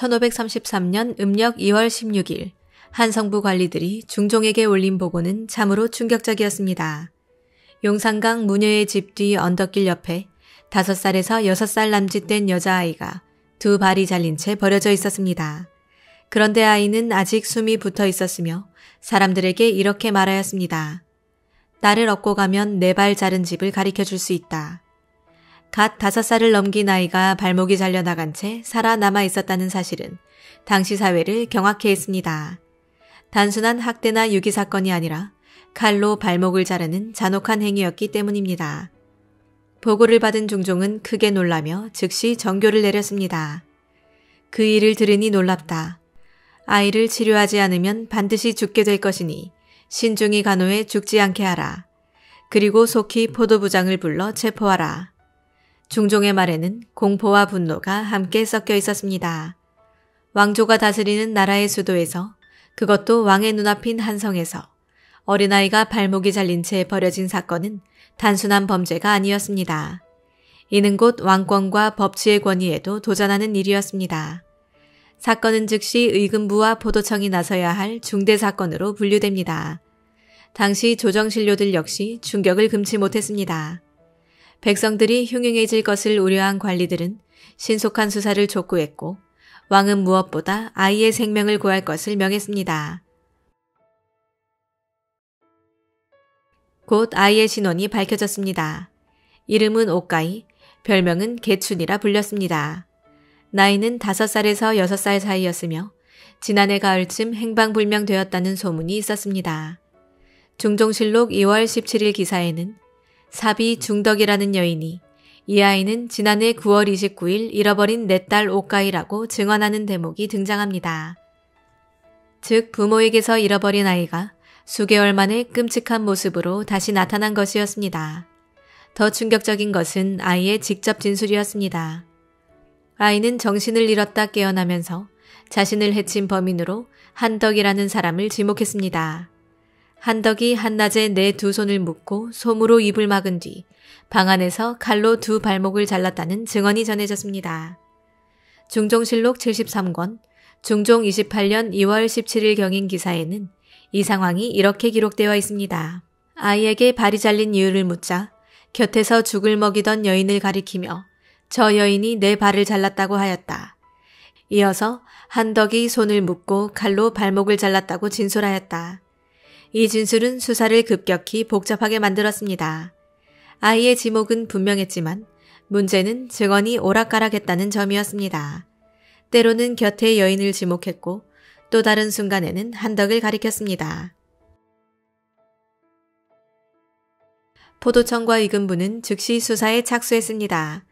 1533년 음력 2월 16일 한성부 관리들이 중종에게 올린 보고는 참으로 충격적이었습니다. 용산강 무녀의 집 뒤 언덕길 옆에 5살에서 6살 남짓된 여자아이가 두 발이 잘린 채 버려져 있었습니다. 그런데 아이는 아직 숨이 붙어 있었으며 사람들에게 이렇게 말하였습니다. 나를 업고 가면 내 발 자른 집을 가리켜 줄 수 있다. 갓 5살을 넘긴 아이가 발목이 잘려나간 채 살아남아 있었다는 사실은 당시 사회를 경악해 했습니다. 단순한 학대나 유기 사건이 아니라 칼로 발목을 자르는 잔혹한 행위였기 때문입니다. 보고를 받은 중종은 크게 놀라며 즉시 정교를 내렸습니다. 그 일을 들으니 놀랍다. 아이를 치료하지 않으면 반드시 죽게 될 것이니 신중히 간호해 죽지 않게 하라. 그리고 속히 포도부장을 불러 체포하라. 중종의 말에는 공포와 분노가 함께 섞여 있었습니다. 왕조가 다스리는 나라의 수도에서, 그것도 왕의 눈앞인 한성에서 어린아이가 발목이 잘린 채 버려진 사건은 단순한 범죄가 아니었습니다. 이는 곧 왕권과 법치의 권위에도 도전하는 일이었습니다. 사건은 즉시 의금부와 포도청이 나서야 할 중대 사건으로 분류됩니다. 당시 조정신료들 역시 충격을 금치 못했습니다. 백성들이 흉흉해질 것을 우려한 관리들은 신속한 수사를 촉구했고 왕은 무엇보다 아이의 생명을 구할 것을 명했습니다. 곧 아이의 신원이 밝혀졌습니다. 이름은 옥가이, 별명은 개춘이라 불렸습니다. 나이는 5살에서 6살 사이였으며 지난해 가을쯤 행방불명되었다는 소문이 있었습니다. 중종실록 2월 17일 기사에는 사비 중덕이라는 여인이 이 아이는 지난해 9월 29일 잃어버린 내 딸 옥가이라고 증언하는 대목이 등장합니다. 즉 부모에게서 잃어버린 아이가 수개월 만에 끔찍한 모습으로 다시 나타난 것이었습니다. 더 충격적인 것은 아이의 직접 진술이었습니다. 아이는 정신을 잃었다 깨어나면서 자신을 해친 범인으로 한덕이라는 사람을 지목했습니다. 한덕이 한낮에 내 두 손을 묶고 솜으로 입을 막은 뒤 방 안에서 칼로 두 발목을 잘랐다는 증언이 전해졌습니다. 중종실록 73권 중종 28년 2월 17일 경인 기사에는 이 상황이 이렇게 기록되어 있습니다. 아이에게 발이 잘린 이유를 묻자 곁에서 죽을 먹이던 여인을 가리키며 저 여인이 내 발을 잘랐다고 하였다. 이어서 한덕이 손을 묶고 칼로 발목을 잘랐다고 진술하였다. 이 진술은 수사를 급격히 복잡하게 만들었습니다. 아이의 지목은 분명했지만 문제는 증언이 오락가락했다는 점이었습니다. 때로는 곁에 여인을 지목했고 또 다른 순간에는 한덕을 가리켰습니다. 포도청과 의금부는 즉시 수사에 착수했습니다.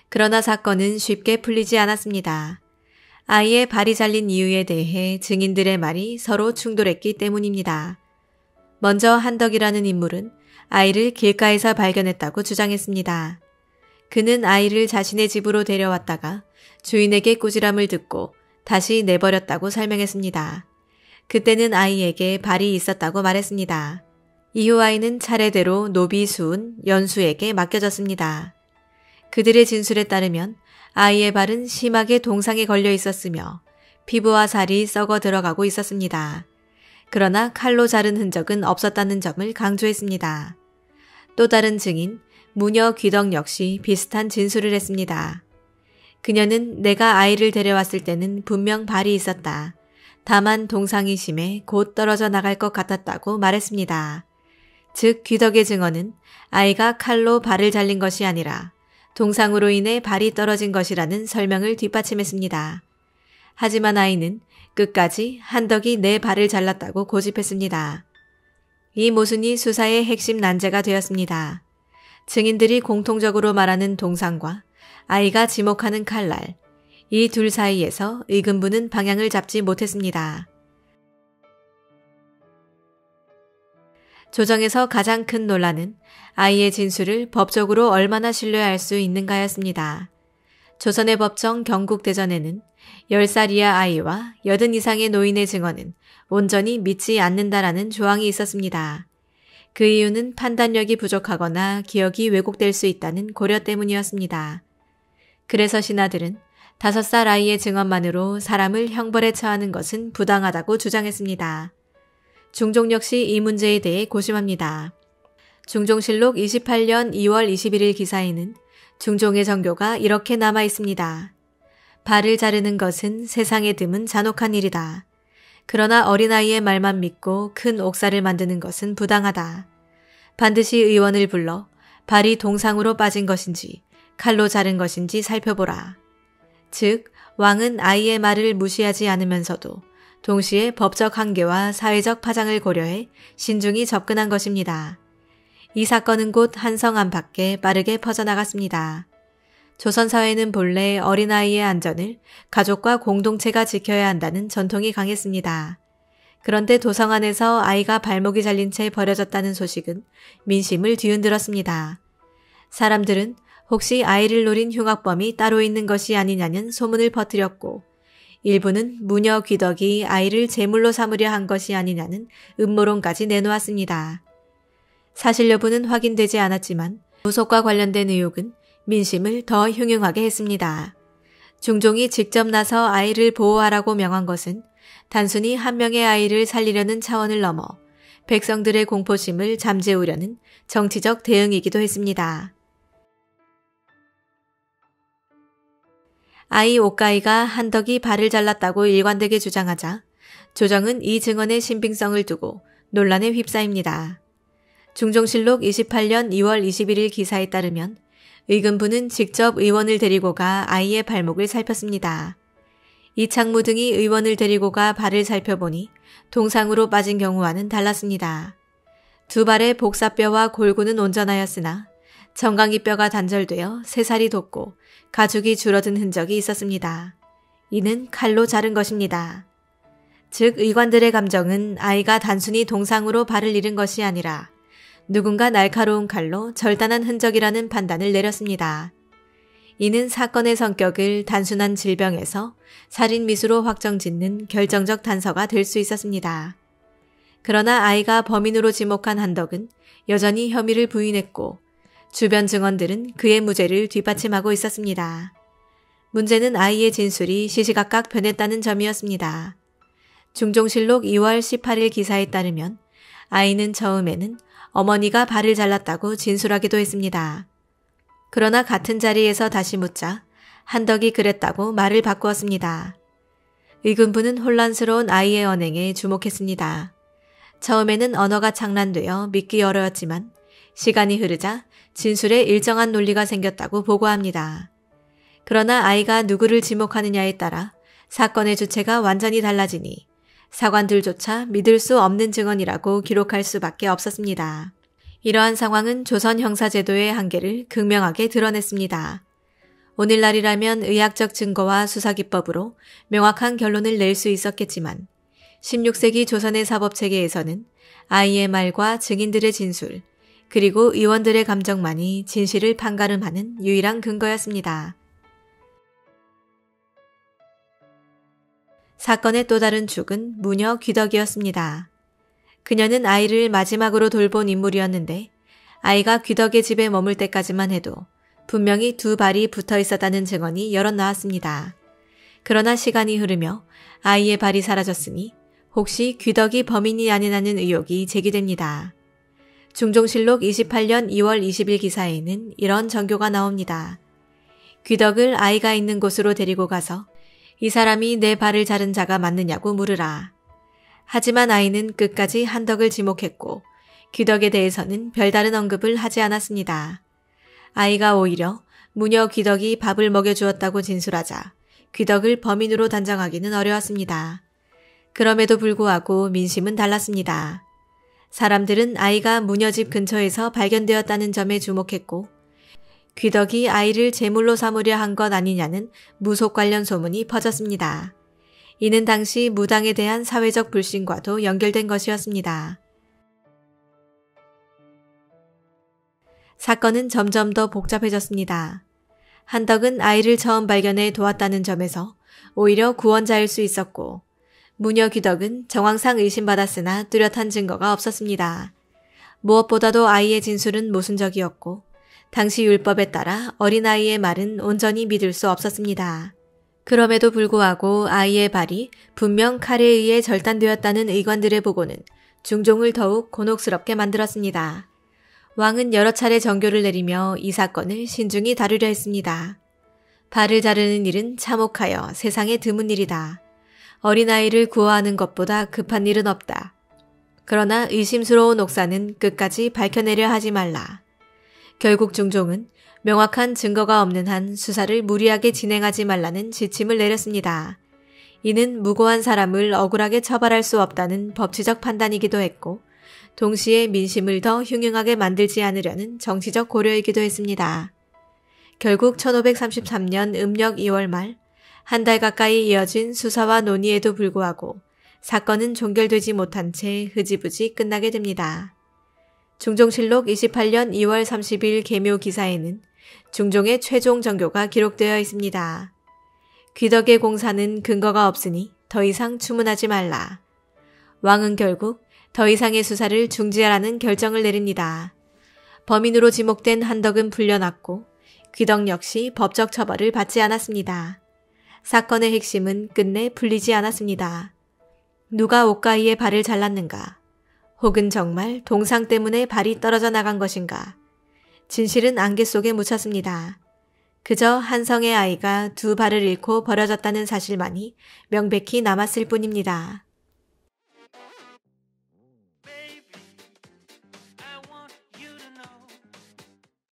그러나 사건은 쉽게 풀리지 않았습니다. 아이의 발이 잘린 이유에 대해 증인들의 말이 서로 충돌했기 때문입니다. 먼저 한덕이라는 인물은 아이를 길가에서 발견했다고 주장했습니다. 그는 아이를 자신의 집으로 데려왔다가 주인에게 꾸지람을 듣고 다시 내버렸다고 설명했습니다. 그때는 아이에게 발이 있었다고 말했습니다. 이후 아이는 차례대로 노비, 수은, 연수에게 맡겨졌습니다. 그들의 진술에 따르면 아이의 발은 심하게 동상에 걸려 있었으며 피부와 살이 썩어 들어가고 있었습니다. 그러나 칼로 자른 흔적은 없었다는 점을 강조했습니다. 또 다른 증인 무녀 귀덕 역시 비슷한 진술을 했습니다. 그녀는 내가 아이를 데려왔을 때는 분명 발이 있었다. 다만 동상이 심해 곧 떨어져 나갈 것 같았다고 말했습니다. 즉 귀덕의 증언은 아이가 칼로 발을 잘린 것이 아니라 동상으로 인해 발이 떨어진 것이라는 설명을 뒷받침했습니다. 하지만 아이는 끝까지 한덕이 내 발을 잘랐다고 고집했습니다. 이 모순이 수사의 핵심 난제가 되었습니다. 증인들이 공통적으로 말하는 동상과 아이가 지목하는 칼날, 이 둘 사이에서 의금부는 방향을 잡지 못했습니다. 조정에서 가장 큰 논란은 아이의 진술을 법적으로 얼마나 신뢰할 수 있는가였습니다. 조선의 법정 경국대전에는 10살 이하 아이와 80 이상의 노인의 증언은 온전히 믿지 않는다라는 조항이 있었습니다. 그 이유는 판단력이 부족하거나 기억이 왜곡될 수 있다는 고려 때문이었습니다. 그래서 신하들은 5살 아이의 증언만으로 사람을 형벌에 처하는 것은 부당하다고 주장했습니다. 중종 역시 이 문제에 대해 고심합니다. 중종실록 28년 2월 21일 기사에는 중종의 정교가 이렇게 남아 있습니다. 발을 자르는 것은 세상에 드문 잔혹한 일이다. 그러나 어린아이의 말만 믿고 큰 옥사를 만드는 것은 부당하다. 반드시 의원을 불러 발이 동상으로 빠진 것인지 칼로 자른 것인지 살펴보라. 즉 왕은 아이의 말을 무시하지 않으면서도 동시에 법적 한계와 사회적 파장을 고려해 신중히 접근한 것입니다. 이 사건은 곧 한성 안팎에 빠르게 퍼져나갔습니다. 조선사회는 본래 어린아이의 안전을 가족과 공동체가 지켜야 한다는 전통이 강했습니다. 그런데 도성 안에서 아이가 발목이 잘린 채 버려졌다는 소식은 민심을 뒤흔들었습니다. 사람들은 혹시 아이를 노린 흉악범이 따로 있는 것이 아니냐는 소문을 퍼뜨렸고 일부는 무녀 귀덕이 아이를 제물로 삼으려 한 것이 아니냐는 음모론까지 내놓았습니다. 사실 여부는 확인되지 않았지만 무속과 관련된 의혹은 민심을 더 흉흉하게 했습니다. 중종이 직접 나서 아이를 보호하라고 명한 것은 단순히 한 명의 아이를 살리려는 차원을 넘어 백성들의 공포심을 잠재우려는 정치적 대응이기도 했습니다. 아이 옥가이가 한덕이 발을 잘랐다고 일관되게 주장하자 조정은 이 증언의 신빙성을 두고 논란에 휩싸입니다. 중종실록 28년 2월 21일 기사에 따르면 의금부는 직접 의원을 데리고 가 아이의 발목을 살폈습니다. 이창무 등이 의원을 데리고 가 발을 살펴보니 동상으로 빠진 경우와는 달랐습니다. 두 발의 복사뼈와 골구는 온전하였으나 정강이뼈가 단절되어 새살이 돋고 가죽이 줄어든 흔적이 있었습니다. 이는 칼로 자른 것입니다. 즉 의관들의 감정은 아이가 단순히 동상으로 발을 잃은 것이 아니라 누군가 날카로운 칼로 절단한 흔적이라는 판단을 내렸습니다. 이는 사건의 성격을 단순한 질병에서 살인미수로 확정짓는 결정적 단서가 될 수 있었습니다. 그러나 아이가 범인으로 지목한 한덕은 여전히 혐의를 부인했고 주변 증언들은 그의 무죄를 뒷받침하고 있었습니다. 문제는 아이의 진술이 시시각각 변했다는 점이었습니다. 중종실록 2월 18일 기사에 따르면 아이는 처음에는 어머니가 발을 잘랐다고 진술하기도 했습니다. 그러나 같은 자리에서 다시 묻자 한덕이 그랬다고 말을 바꾸었습니다. 의금부는 혼란스러운 아이의 언행에 주목했습니다. 처음에는 언어가 착란되어 믿기 어려웠지만 시간이 흐르자 진술에 일정한 논리가 생겼다고 보고합니다. 그러나 아이가 누구를 지목하느냐에 따라 사건의 주체가 완전히 달라지니 사관들조차 믿을 수 없는 증언이라고 기록할 수밖에 없었습니다. 이러한 상황은 조선 형사제도의 한계를 극명하게 드러냈습니다. 오늘날이라면 의학적 증거와 수사기법으로 명확한 결론을 낼 수 있었겠지만 16세기 조선의 사법체계에서는 아이의 말과 증인들의 진술, 그리고 의원들의 감정만이 진실을 판가름하는 유일한 근거였습니다. 사건의 또 다른 축은 무녀 귀덕이었습니다. 그녀는 아이를 마지막으로 돌본 인물이었는데 아이가 귀덕의 집에 머물 때까지만 해도 분명히 두 발이 붙어 있었다는 증언이 여럿 나왔습니다. 그러나 시간이 흐르며 아이의 발이 사라졌으니 혹시 귀덕이 범인이 아니냐는 의혹이 제기됩니다. 중종실록 28년 2월 20일 기사에는 이런 전교가 나옵니다. 귀덕을 아이가 있는 곳으로 데리고 가서 이 사람이 내 발을 자른 자가 맞느냐고 물으라. 하지만 아이는 끝까지 한덕을 지목했고 귀덕에 대해서는 별다른 언급을 하지 않았습니다. 아이가 오히려 무녀 귀덕이 밥을 먹여주었다고 진술하자 귀덕을 범인으로 단정하기는 어려웠습니다. 그럼에도 불구하고 민심은 달랐습니다. 사람들은 아이가 무녀집 근처에서 발견되었다는 점에 주목했고 귀덕이 아이를 제물로 삼으려 한 것 아니냐는 무속 관련 소문이 퍼졌습니다. 이는 당시 무당에 대한 사회적 불신과도 연결된 것이었습니다. 사건은 점점 더 복잡해졌습니다. 한덕은 아이를 처음 발견해 도왔다는 점에서 오히려 구원자일 수 있었고 무녀 귀덕은 정황상 의심받았으나 뚜렷한 증거가 없었습니다. 무엇보다도 아이의 진술은 모순적이었고 당시 율법에 따라 어린아이의 말은 온전히 믿을 수 없었습니다. 그럼에도 불구하고 아이의 발이 분명 칼에 의해 절단되었다는 의관들의 보고는 중종을 더욱 곤혹스럽게 만들었습니다. 왕은 여러 차례 정교를 내리며 이 사건을 신중히 다루려 했습니다. 발을 자르는 일은 참혹하여 세상에 드문 일이다. 어린아이를 구호하는 것보다 급한 일은 없다. 그러나 의심스러운 옥사는 끝까지 밝혀내려 하지 말라. 결국 중종은 명확한 증거가 없는 한 수사를 무리하게 진행하지 말라는 지침을 내렸습니다. 이는 무고한 사람을 억울하게 처벌할 수 없다는 법치적 판단이기도 했고 동시에 민심을 더 흉흉하게 만들지 않으려는 정치적 고려이기도 했습니다. 결국 1533년 음력 2월 말 한 달 가까이 이어진 수사와 논의에도 불구하고 사건은 종결되지 못한 채 흐지부지 끝나게 됩니다. 중종실록 28년 2월 30일 계묘 기사에는 중종의 최종 정교가 기록되어 있습니다. 귀덕의 공사는 근거가 없으니 더 이상 추문하지 말라. 왕은 결국 더 이상의 수사를 중지하라는 결정을 내립니다. 범인으로 지목된 한덕은 풀려났고 귀덕 역시 법적 처벌을 받지 않았습니다. 사건의 핵심은 끝내 풀리지 않았습니다. 누가 옥가이의 발을 잘랐는가? 혹은 정말 동상 때문에 발이 떨어져 나간 것인가? 진실은 안개 속에 묻혔습니다. 그저 한성의 아이가 두 발을 잃고 버려졌다는 사실만이 명백히 남았을 뿐입니다.